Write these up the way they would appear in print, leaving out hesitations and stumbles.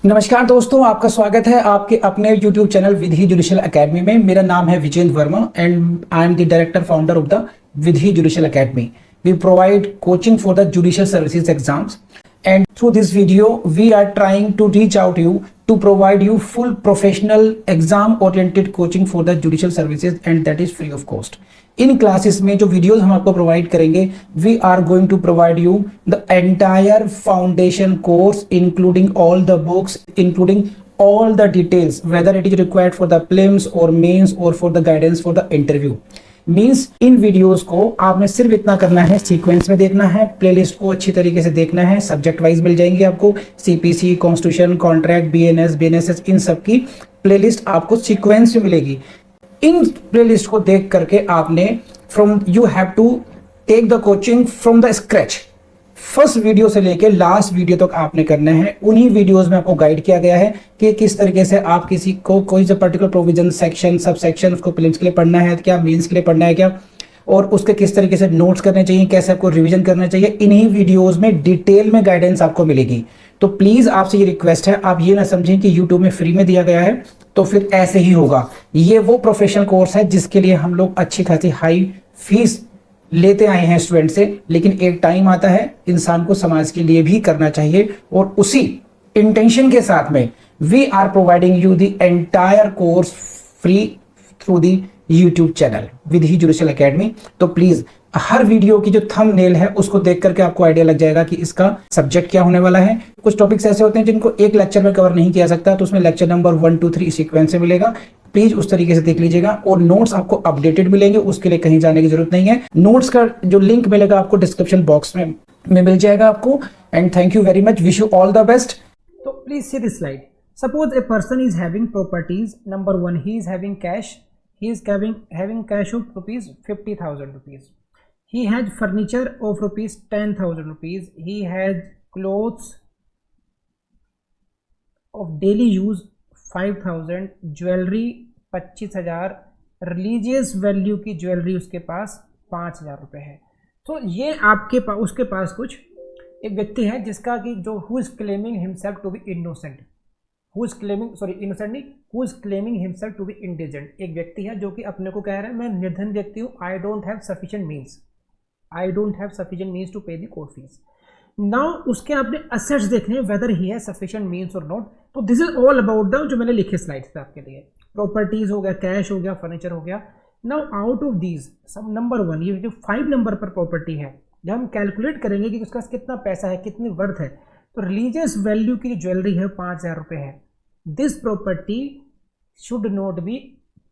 नमस्कार दोस्तों, आपका स्वागत है आपके अपने YouTube channel Vidhi judicial academy में। मेरा नाम है Vijendra Verma and I am the director founder of the Vidhi judicial academy. We provide coaching for the judicial services exams, and through this video we are trying to reach out to you to provide you full professional exam oriented coaching for the judicial services, and that is free of cost. इन classes में जो videos हम आपको provide करेंगे, we are going to provide you the entire foundation course including all the books, including all the details whether it is required for the prelims or mains or for the guidance for the interview. Means in videos को आपने सिर्फ इतना करना है, sequence में देखना है, playlist को अच्छी तरीके से देखना है। सब्जेक्ट वाइज मिल जाएंगे आपको, CPC, constitution, contract, BNS, BNSS, इन सब की प्लेलिस्ट आपको सीक्वेंस में मिलेगी। इन प्लेलिस्ट को देख करके आपने you have to take the coaching from the scratch. First video से लेके लास्ट वीडियो तक आपने करना है। उन्हीं वीडियोस में आपको गाइड किया गया है कि किस तरीके से आप किसी को कोई सा particular provision, section, sub section उसको प्रीलिम्स के लिए पढ़ना है क्या, मेंस के लिए पढ़ना है क्या, और उसके किस तरीके से नोट्स करने चाहिए, कैसे आपको रिवीजन करना चाहिए। इन्हीं वीडियोस में डिटेल में गाइडेंस आपको मिलेगी। तो प्लीज आपसे ये रिक्वेस्ट है, आप ये ना समझें कि यूट्यूब में फ्री में दिया गया है तो फिर ऐसे ही होगा। ये वो प्रोफेशनल कोर्स है जिसके लिए हम लोग अच्छी खासी हाई फीस लेते आए हैं स्टूडेंट से, लेकिन एक टाइम आता है इंसान को समाज के लिए भी करना चाहिए, और उसी इंटेंशन के साथ में we are providing you the entire course free through the YouTube channel Vidhi judicial academy. तो प्लीज हर वीडियो की जो थंबनेल है उसको देख करके आपको आइडिया लग जाएगा कि इसका सब्जेक्ट क्या होने वाला है। कुछ टॉपिक्स ऐसे होते हैं जिनको एक लेक्चर में कवर नहीं किया सकता, तो उसमें लेक्चर नंबर 1, 2, 3 सीक्वेंस से मिलेगा। प्लीज उस तरीके से देख लीजिएगा, और नोट्स आपको अपडेटेड मिलेंगे, उसके लिए कहीं जाने की जरूरत नहीं है। नोट्स का जो लिंक मिलेगा आपको डिस्क्रिप्शन बॉक्स में मिल जाएगा आपको। And thank you very much, wish you all the best. तो please see this slide. Suppose a person is having properties. Number 1, he is having cash. He is having cash of rupees 50,000 rupees. He has furniture of rupees 10,000 rupees. He has clothes of daily use 5,000, jewellery 25,000, religious value की jewellery उसके पास 5,000 रुपये है। तो ये आपके पास, उसके पास कुछ एक व्यक्ति है जिसका कि जो who is claiming himself to be innocent, who is claiming, sorry innocent नहीं, who is claiming himself to be indigent. एक व्यक्ति है जो कि अपने को कह रहा है मैं निर्धन व्यक्ति हूँ, I don't have sufficient means to pay the court fees. Now उसके आपने असेट्स देखने हैं, whether he has sufficient means और नॉट। तो this is all about the जो मैंने लिखे स्लाइड्स पे आपके लिए। प्रॉपर्टीज हो गया, कैश हो गया, फर्नीचर हो गया। Now out of these sub number 1, ये जो 5 नंबर पर प्रॉपर्टी है, जब हम कैलकुलेट करेंगे कि उसका कितना पैसा है, कितनी वर्थ है, तो रिलीजियस वैल्यू की ज्वेलरी है 5,000 रुपये है। This property should not be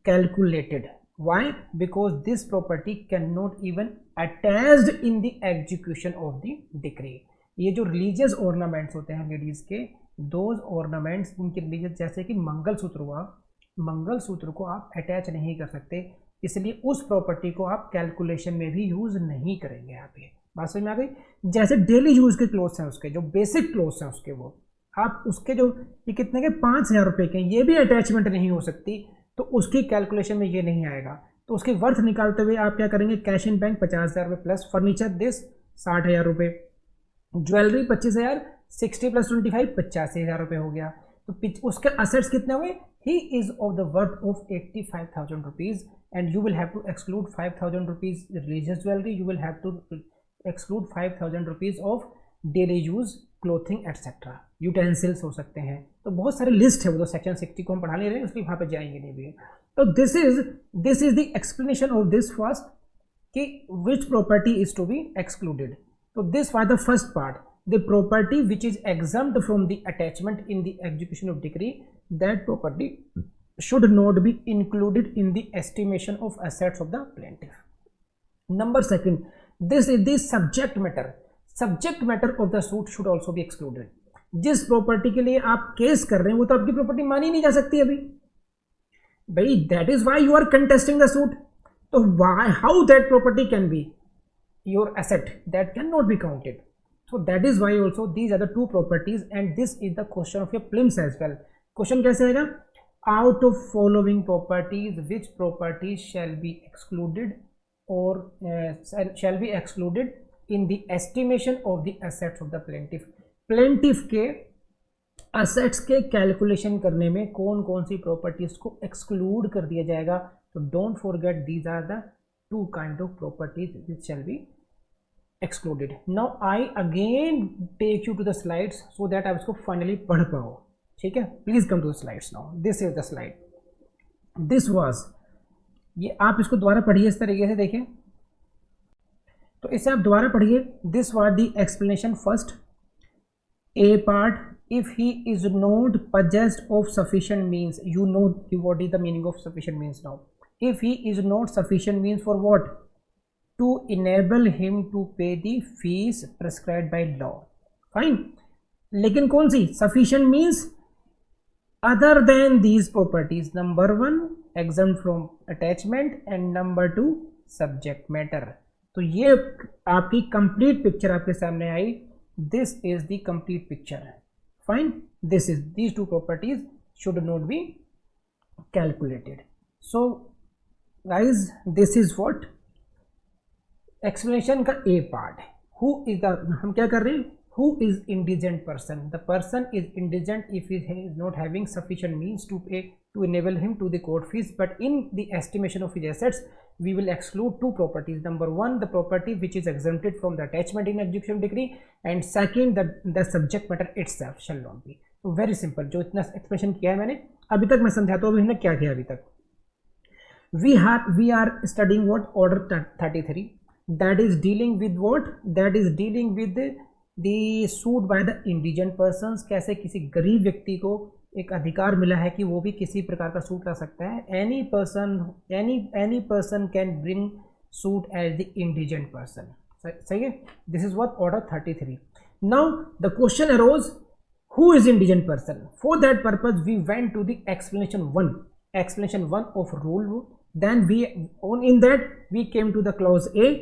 calculated. Why? Because this property can not even attached in the execution of the decree. ये जो रिलीजियस ऑर्नामेंट्स होते हैं लेडीज के, दोज ऑर्नामेंट्स उनके रिलीजियस, जैसे कि मंगलसूत्र हुआ, मंगलसूत्र को आप अटैच नहीं कर सकते, इसलिए उस प्रॉपर्टी को आप कैलकुलेशन में भी यूज नहीं करेंगे। यहाँ पे बात समझ में आ गई? जैसे डेली यूज के क्लोथ्स हैं उसके, जो बेसिक क्लोथ्स हैं उसके, वो आप उसके जो ये कितने के 5,000 रुपये के, ये भी अटैचमेंट नहीं हो सकती, तो उसकी कैलकुलेशन में ये नहीं आएगा। तो उसकी वर्थ निकालते हुए आप क्या करेंगे, कैश इन बैंक 50,000 रुपये प्लस फर्नीचर दिस 60,000 रुपये, ज्वेलरी 25,000, 60 + 25 85,000 रुपये हो गया। तो उसके असेट्स कितने हुए, he is of the worth of 85,000 rupees, and you will have to exclude 5,000 rupees religious jewellery, you will have to exclude 5,000 rupees of daily use clothing etcetera, utensils हो सकते हैं। तो बहुत सारे लिस्ट है, वो तो सेक्शन 60 को हम पढ़ा नहीं रहे, इसलिए वहाँ पे जाएंगे नहीं भी। तो this is the explanation of this first, कि which property is to be excluded. तो this was the first part, the property which is exempt from the attachment in the execution of decree, that property should not be included in the estimation of assets of the plaintiff. Number 2, this is the subject matter of the suit should also be excluded. जिस property के लिए आप case कर रहे हैं वो तो आपकी प्रॉपर्टी मानी नहीं जा सकती अभी भाई, that is why you are contesting the suit. तो why, how that property can be your asset, that can not be counted. So that is why also these are the 2 properties, and this is the question of your prelims as well. Question कैसे आएगा, out of following properties which properties shall be excluded or shall be excluded in the estimation of the assets of the plaintiff. plaintiff के assets के calculation करने में कौन कौन सी properties को exclude कर दिया जाएगा. तो don't forget these are the two kind of properties which shall be excluded. Now I again take you to the slides so that आप इसको finally पढ़ पाओ. ठीक है, please come to the slides now. This is the slide. This was, ये आप इसको दोबारा पढ़िए इस तरीके से. देखिए तो इसे आप दोबारा पढ़िए. This was the explanation first. A part, if he is not possessed of sufficient means, you know what is the meaning of sufficient means now. If he is not sufficient means for what? To enable him to pay the fees prescribed by law. Fine. लेकिन कौन सी sufficient means? Other than these properties. Number 1 exempt from attachment and number 2 subject matter. तो ये आपकी complete picture आपके सामने आई. This is the complete picture. Fine. These two properties should not be calculated. So guys, this is what explanation का A part है. Who is the, हम क्या कर रहे हैं, who is indigent person. The person is indigent if he is not having sufficient means to pay to enable him to the court fees, but in the estimation of his assets we will exclude two properties. Number 1, the property which is exempted from the attachment in execution decree, and second, the subject matter itself shall not be. So very simple. जो इतना explanation किया है मैंने अभी तक, मैं समझाता हूँ अभी हमने क्या किया अभी तक. We are studying what? Order 33. That is dealing with what? That is dealing with the suit by the indigent persons. कैसे किसी गरीब व्यक्ति को एक अधिकार मिला है कि वो भी किसी प्रकार का सूट ला सकता है. any person can bring suit as the indigent person. सही है. This is what order 33. Now the question arose, who is indigent person? For that purpose we went to the explanation 1 of rule. Then in that we came to the clause A.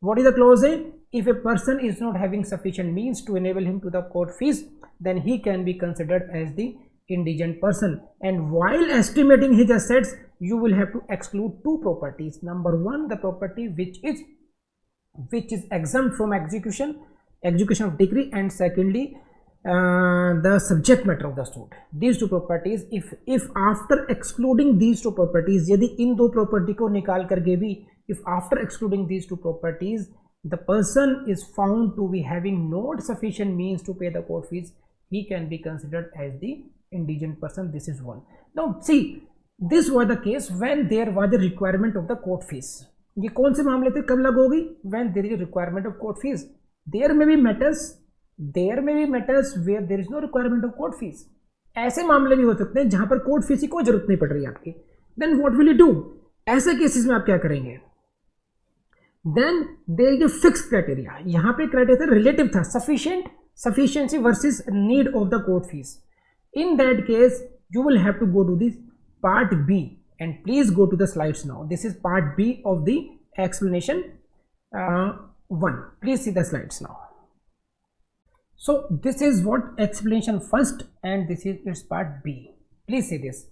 What is the clause A? If a person is not having sufficient means to enable him to the court fees, then he can be considered as the indigent person. And while estimating his assets, you will have to exclude two properties. Number 1, the property which is exempt from execution of decree, and secondly the subject matter of the suit. These two properties, if after excluding these two properties, यदि इन दो property को निकाल करके भी, if after excluding these two properties the person is found to be having not sufficient means to pay the court fees, he can be considered as the indigent person. This is one. Now see, this was the case when there was a requirement of the court fees. ये कौन से मामले थे, कब लागू होगी? When there is a requirement of court fees. There may be matters where there is no requirement of court fees. ऐसे मामले भी हो सकते हैं जहां पर कोर्ट फीस की कोई जरूरत नहीं पड़ रही है आपकी. Then what will you do? ऐसे केसेस में आप क्या करेंगे? Then there is a fixed criteria. यहाँ पे क्राइटेरिया रिलेटिव था, sufficiency versus need of the court fees. In that case, you will have to go to this part B, and please go to the slides now. This is part B of the explanation 1. Please see the slides now. So this is what explanation first, and this is its part B. Please see this.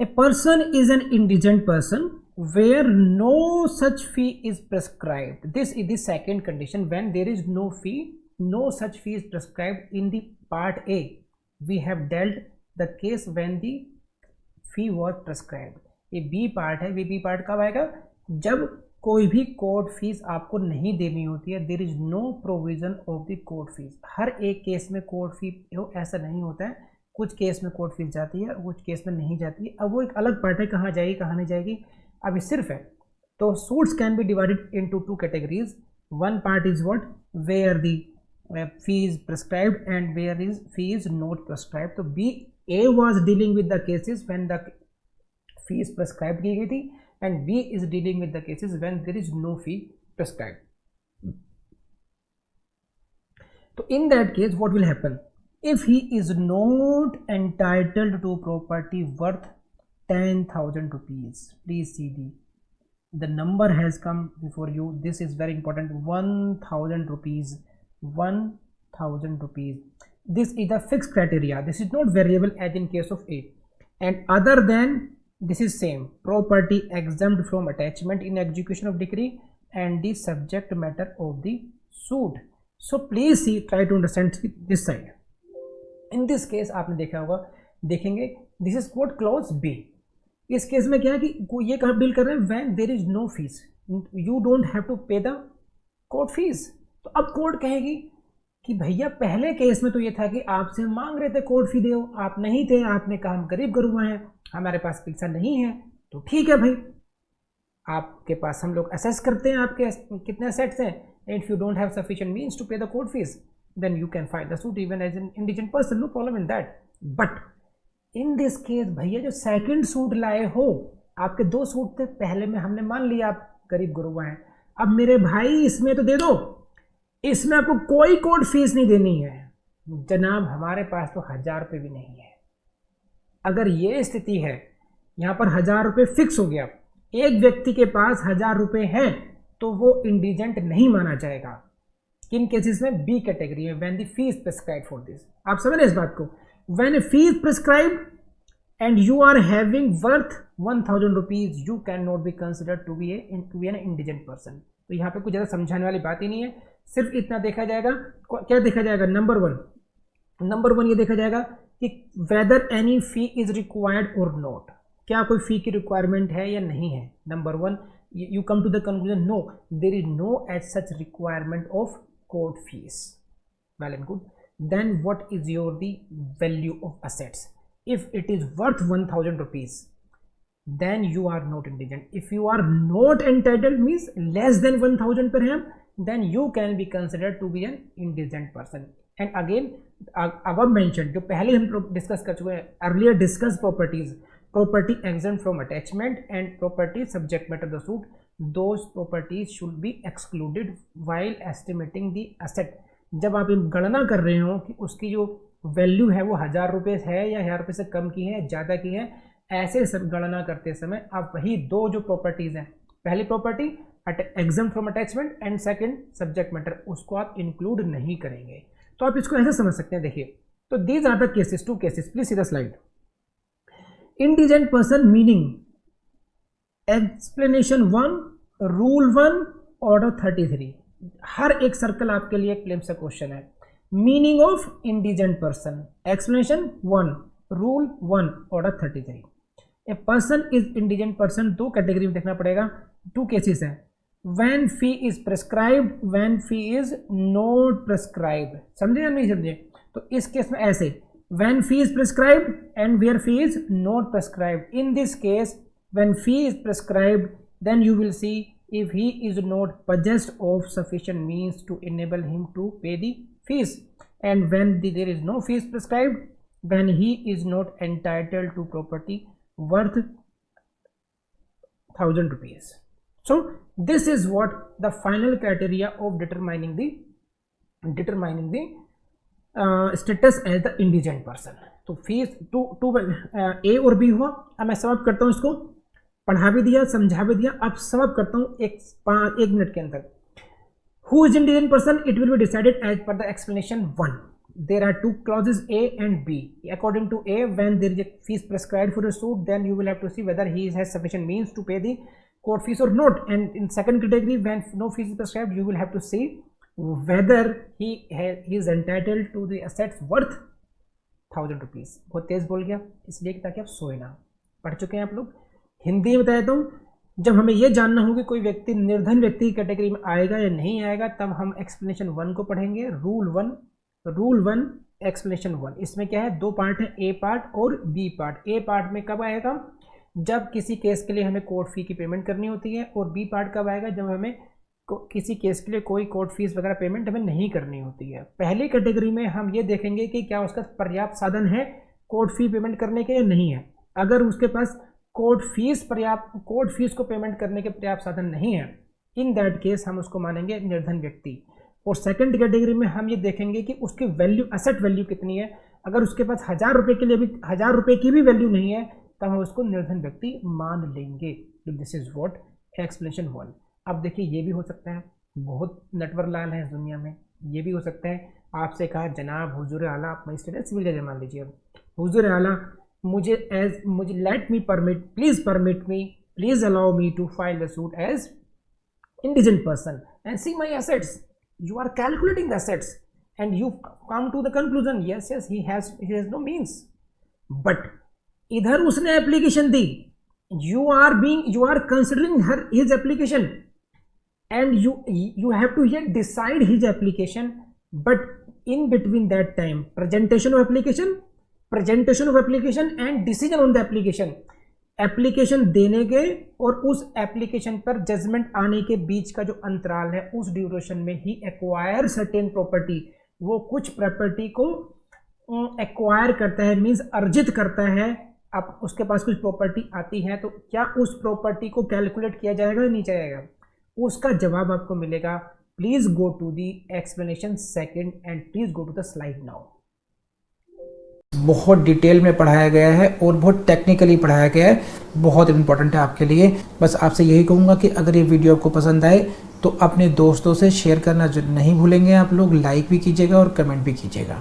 A person is an indigent person where no such fee is prescribed. This is the second condition. When there is no fee, no such fee is prescribed. In the part A, we have dealt the case when the fee was prescribed. ये B part है. B part कब आएगा? जब कोई भी court fees आपको नहीं देनी होती है. There is no provision of the court fees. हर एक केस में कोर्ट फी ऐसा नहीं होता है. कुछ केस में कोर्ट फीस जाती है, कुछ केस में नहीं जाती है. अब वो एक अलग पार्ट है, कहाँ जाएगी कहाँ नहीं जाएगी, अभी सिर्फ है. तो suits can be divided into two categories. One part is what, where the fee is prescribed and where is fee is not prescribed. तो B A was dealing with the cases when the fee is prescribe की गई थी, and B is dealing with the cases when there is no fee prescribed. So in that case what will happen? If he is not entitled to property worth 10,000 rupees, please see the number has come before you. This is very important. 1,000 rupees. 1,000 rupees. This is the fixed criteria. This is not variable as in case of A. And other than this is same, property exempt from attachment in execution of decree and the subject matter of the suit. So please see, try to understand this side. In this case आपने देखा होगा, देखेंगे this is code clause B. इस case में क्या है कि ये कहाँ डील कर रहे हैं, when there is no fees you don't have to pay the court fees. तो अब कोर्ट कहेगी कि भैया पहले केस में तो ये था कि आपसे मांग रहे थे कोर्ट फी दो, आप नहीं थे, आपने कहा हम गरीब गुरुआ हैं, हमारे पास पैसा नहीं है, तो ठीक है भाई, आपके पास हम लोग असेस करते हैं आपके कितने असेट्स हैं, if you don't have sufficient means to pay the court fees then you can file the suit even as an indigent person, no problem in that. But in this case भैया जो second suit लाए हो, आपके 2 suit थे, पहले में हमने मान लिया आप गरीब गुरुआ हैं, अब मेरे भाई इसमें तो दे दो, इसमें आपको कोई कोर्ट फीस नहीं देनी है। जनाब हमारे पास तो 1000 रुपये भी नहीं है। अगर ये स्थिति है, यहाँ पर 1000 रुपये फिक्स हो गया, एक व्यक्ति के पास 1000 रुपये हैं तो वो इंडिजेंट नहीं माना जाएगा। किन केसेस में, बी कैटेगरी में, when the fee is prescribed for this. आप समझ रहे इस बात को, when a fee is prescribed and you are having worth 1000 rupees you can not be considered to be an indigent person. तो यहाँ पे कुछ ज़्यादा समझाने वाली बात ही नहीं है, सिर्फ इतना देखा जाएगा। क्या देखा जाएगा, नंबर वन ये देखा जाएगा कि whether any fee is required और नॉट, क्या कोई फी की रिक्वायरमेंट है या नहीं है। Number 1 you come to the conclusion no there is no as such requirement of court fees, well and good. Then what is your the value of assets, if it is worth 1000 rupees then you are not indigent. If you are not entitled means less than 1000 per annum, then you can be considered to be an indigent person. And again above mentioned, जो पहले हम discuss कर चुके हैं, earlier discussed properties, property exempt from attachment and property subject matter of the suit, those properties should be excluded while estimating the asset. जब आप गणना कर रहे हो कि उसकी जो वैल्यू है वो 1000 रुपये है या 1000 रुपये से कम की है, ज़्यादा की है, ऐसे सब गणना करते समय आप वही 2 जो प्रॉपर्टीज हैं, पहली property exempt from attachment and second subject matter, उसको आप इंक्लूड नहीं करेंगे। तो आप इसको ऐसे समझ सकते हैं, देखिए, तो these are the cases, 2 cases, please see the slide. Indigent person meaning, explanation 1, rule 1, order 33। हर एक सर्कल आपके लिए एक प्लेन सा क्वेश्चन है। Meaning of indigent person, explanation 1, rule 1, order 33। A person is indigent person, 2 category में देखना पड़ेगा, 2 केसेस हैं, when fee is prescribed, when fee is not prescribed. समझे या नहीं समझे? तो इस केस में ऐसे, when fee is prescribed and where fee is not prescribed. In this case when fee is prescribed then you will see if he is not possessed of sufficient means to enable him to pay the fees, and when there is no fees prescribed, when he is not entitled to property worth 1000 rupees. So this is what the final criteria of determining the status as the indigent person. तो fees to ए और B हुआ। अब मैं समाप्त करता हूँ, इसको पढ़ा भी दिया, समझा भी दिया, अब समाप्त करता हूँ एक मिनट के अंदर। Who is indigent person, it will be decided as per the explanation 1. There are 2 clauses A and B. According to A, when there is a fees prescribed for a suit, then you will have to see whether he has sufficient means to pay the court fees or not. And in second category, when no fees is prescribed, you will have to see whether he is entitled to the assets worth 1000 rupees. बहुत तेज बोल गया इसलिए ताकि आप सोए ना। पढ़ चुके हैं आप लोग। हिंदी में बता देता हूँ, जब हमें यह जानना हो कि कोई व्यक्ति निर्धन व्यक्ति की कैटेगरी में आएगा या नहीं आएगा, तब हम एक्सप्लेनेशन 1 को पढ़ेंगे। रूल 1 एक्सप्लेनेशन 1, इसमें क्या है, 2 पार्ट है, ए पार्ट और बी पार्ट। ए पार्ट में कब आएगा, जब किसी केस के लिए हमें कोर्ट फी की पेमेंट करनी होती है, और बी पार्ट कब आएगा, जब हमें किसी केस के लिए कोई कोर्ट फीस वगैरह पेमेंट हमें नहीं करनी होती है। पहली कैटेगरी में हम ये देखेंगे कि क्या उसका पर्याप्त साधन है कोर्ट फी पेमेंट करने के या नहीं है। अगर उसके पास कोर्ट फीस को पेमेंट करने के पर्याप्त साधन नहीं है, इन दैट केस हम उसको मानेंगे निर्धन व्यक्ति। और सेकंड कैटेगरी में हम ये देखेंगे कि उसकी वैल्यू, एसेट वैल्यू कितनी है। अगर उसके पास 1000 रुपये के लिए भी 1000 रुपये की भी वैल्यू नहीं है, तब हम उसको निर्धन व्यक्ति मान लेंगे। This is what explanation 1। अब देखिए, ये भी हो सकता है, बहुत नटवर लाल है इस दुनिया में, ये भी हो सकता है आपसे कहा, जनाब हुजूर आला, आप मजिस्ट्रेट सिविल जज मान लीजिए, हुजूर आला मुझे let me permit, please allow me to file the suit as indigent person and see my assets. You are calculating the assets, and you come to the conclusion yes he has no means, but इधर उसने application the, you are considering his application and you have to yet decide his application, but in between that time presentation of application and decision on the application, application देने के और उस application पर judgement आने के बीच का जो अंतराल है, उस ड्यूरेशन में ही एक्वायर सर्टेन प्रॉपर्टी, वो कुछ प्रॉपर्टी को एक्वायर करता है, मींस अर्जित करता है। अब उसके पास कुछ प्रॉपर्टी आती है तो क्या उस प्रॉपर्टी को कैलकुलेट किया जाएगा या नहीं जाएगा, उसका जवाब आपको मिलेगा। Please go to the explanation second and please go to the slide now. बहुत डिटेल में पढ़ाया गया है और बहुत टेक्निकली पढ़ाया गया है, बहुत इंपॉर्टेंट है आपके लिए। बस आपसे यही कहूँगा कि अगर ये वीडियो आपको पसंद आए तो अपने दोस्तों से शेयर करना जो नहीं भूलेंगे आप लोग, लाइक भी कीजिएगा और कमेंट भी कीजिएगा।